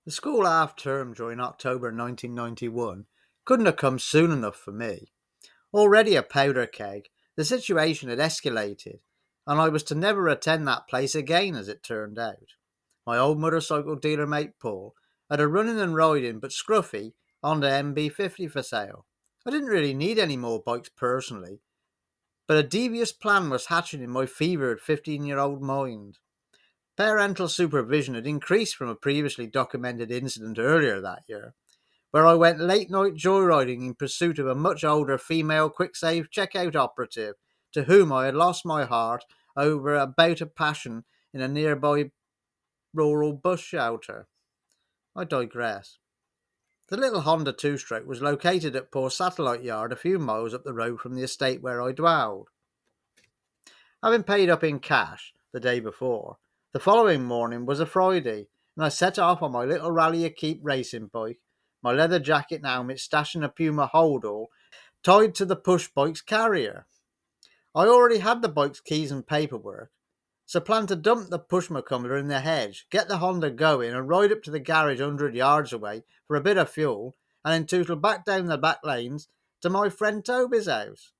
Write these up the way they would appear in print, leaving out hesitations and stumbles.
The school half term during October 1991 couldn't have come soon enough for me. Already a powder keg, the situation had escalated, and I was to never attend that place again as it turned out. My old motorcycle dealer mate Paul had a running and riding but scruffy Honda MB50 for sale. I didn't really need any more bikes personally, but a devious plan was hatching in my fevered 15-year-old mind. Parental supervision had increased from a previously documented incident earlier that year, where I went late night joyriding in pursuit of a much older female quick-save checkout operative to whom I had lost my heart over a bout of passion in a nearby rural bus shelter. I digress. The little Honda two-stroke was located at Poor Satellite Yard a few miles up the road from the estate where I dwelled. Having paid up in cash the day before, the following morning was a Friday, and I set off on my little Rally a Keep racing bike, my leather jacket and helmet stashed in a Puma holdall tied to the push bike's carrier. I already had the bike's keys and paperwork, so planned to dump the push McCumbler in the hedge, get the Honda going, and ride up to the garage 100 yards away for a bit of fuel, and then tootle back down the back lanes to my friend Toby's house.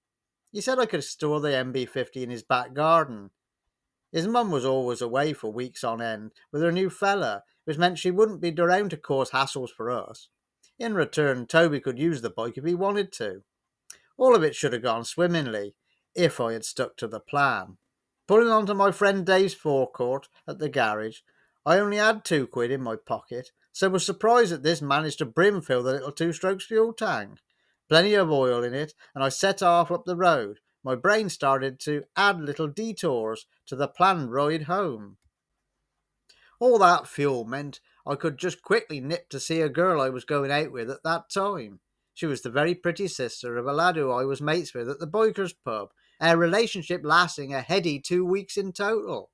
He said I could store the MB50 in his back garden. His mum was always away for weeks on end with her new fella, which meant she wouldn't be around to cause hassles for us. In return, Toby could use the bike if he wanted to. All of it should have gone swimmingly, if I had stuck to the plan. Pulling onto my friend Dave's forecourt at the garage, I only had £2 in my pocket, so was surprised that this managed to brimfill the little two-strokes fuel tank. Plenty of oil in it, and I set off up the road. My brain started to add little detours to the planned ride home. All that fuel meant I could just quickly nip to see a girl I was going out with at that time. She was the very pretty sister of a lad who I was mates with at the Bikers pub, our relationship lasting a heady 2 weeks in total.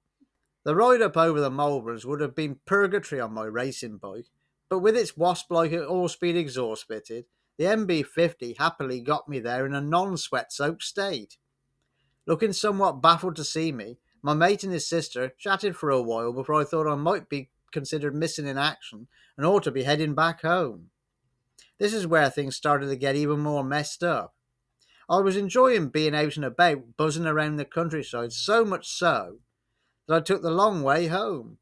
The ride up over the Mulberries would have been purgatory on my racing bike, but with its wasp-like all-speed exhaust fitted, the MB50 happily got me there in a non-sweat-soaked state. Looking somewhat baffled to see me, my mate and his sister chatted for a while before I thought I might be considered missing in action and ought to be heading back home. This is where things started to get even more messed up. I was enjoying being out and about, buzzing around the countryside, so much so that I took the long way home,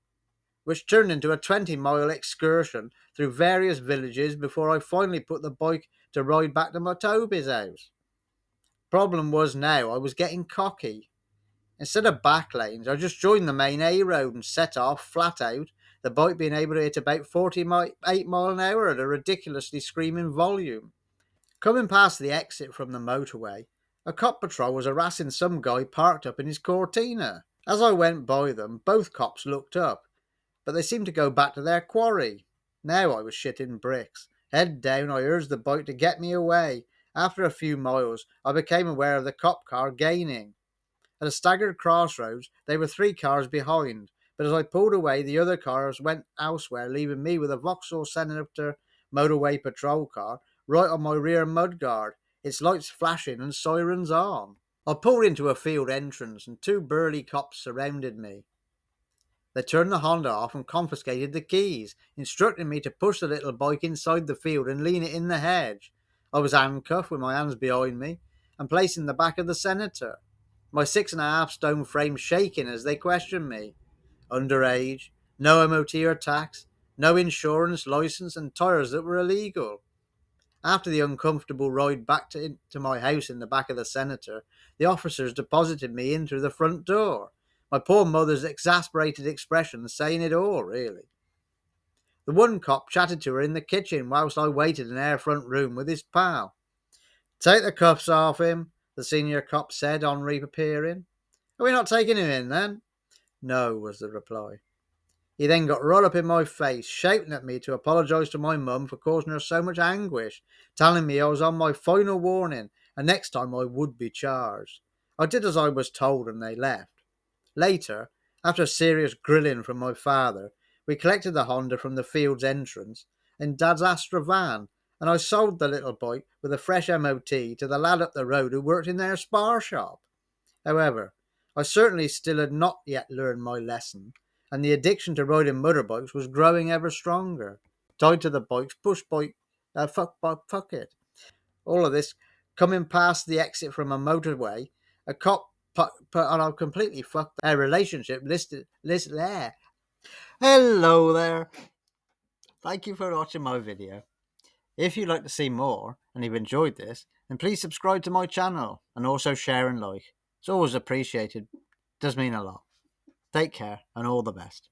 which turned into a 20-mile excursion through various villages before I finally put the bike to ride back to my Toby's house. Problem was now I was getting cocky. Instead of back lanes, I just joined the main A road and set off flat out, the bike being able to hit about 48 mile an hour at a ridiculously screaming volume. Coming past the exit from the motorway, a cop patrol was harassing some guy parked up in his Cortina. As I went by them, both cops looked up, but they seemed to go back to their quarry. Now I was shitting bricks. Head down, I urged the bike to get me away. After a few miles, I became aware of the cop car gaining. At a staggered crossroads, they were 3 cars behind, but as I pulled away, the other cars went elsewhere, leaving me with a Vauxhall Senator motorway patrol car right on my rear mudguard, its lights flashing and sirens on. I pulled into a field entrance and 2 burly cops surrounded me. They turned the Honda off and confiscated the keys, instructing me to push the little bike inside the field and lean it in the hedge. I was handcuffed with my hands behind me and placed in the back of the Senator, my 6.5 stone frame shaking as they questioned me. Underage, no MOT or tax, no insurance, license, and tyres that were illegal. After the uncomfortable ride back to my house in the back of the Senator, the officers deposited me in through the front door. My poor mother's exasperated expression saying it all, really. The one cop chatted to her in the kitchen whilst I waited in our front room with his pal. "Take the cuffs off him," the senior cop said on reappearing. "Are we not taking him in, then?" "No," was the reply. He then got right up in my face, shouting at me to apologise to my mum for causing her so much anguish, telling me I was on my final warning and next time I would be charged. I did as I was told and they left. Later, after serious grilling from my father, we collected the Honda from the field's entrance in Dad's Astra van, and I sold the little bike with a fresh MOT to the lad up the road who worked in their spar shop. However, I certainly still had not yet learned my lesson, and the addiction to riding motorbikes was growing ever stronger. tied to the bikes, push bike, fuck it. All of this coming past the exit from a motorway, a cop put on a completely fucked a relationship list there. Hello there. Thank you for watching my video. If you'd like to see more and you've enjoyed this, then please subscribe to my channel and also share and like. It's always appreciated. It does mean a lot. Take care and all the best.